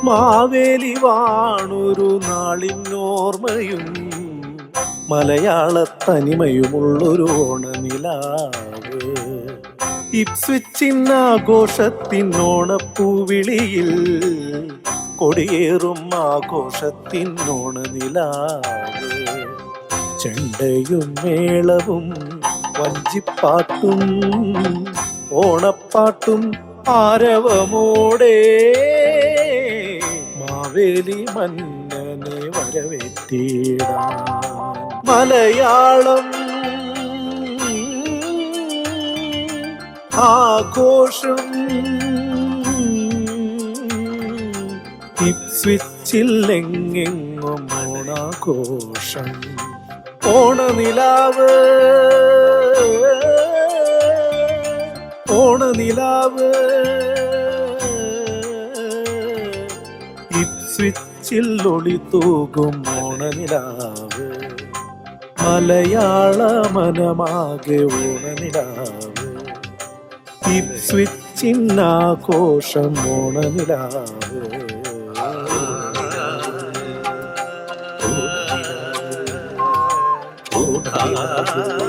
മാവേലി വാണൊരു നാളിനോർമ്മയും മലയാള തനിമയുമുള്ളൊരു ഓണനിലാവ്. ഇപ്സ്വിച്ചിൻ ആഘോഷത്തിൻ ഓണപ്പൂവിളിയിൽ കൊടിയേറും ആഘോഷത്തിൻ ഓണനിലാവ്. ചെണ്ടയും മേളവും വഞ്ചിപ്പാട്ടും ഓണപ്പാട്ടും ആരവമോടെ മാവേലി മന്നനെ വരവേറ്റിടാൻ മലയാളം ആഘോഷം. ഇപ്സ്വിച്ചിലെങ്ങെങ്ങും ഓണാഘോഷം. ഓണനിലാവ് ഓണനിലാവ് ഇപ്സ്വിച്ചിൽ ഒളിതൂകും ഓണനിലാവ്. മലയാള മനമാകെ ഓണനിലാവ്. ഇപ്സ്വിച്ചിൻ ആഘോഷം ഓണനിലാവ്. Ah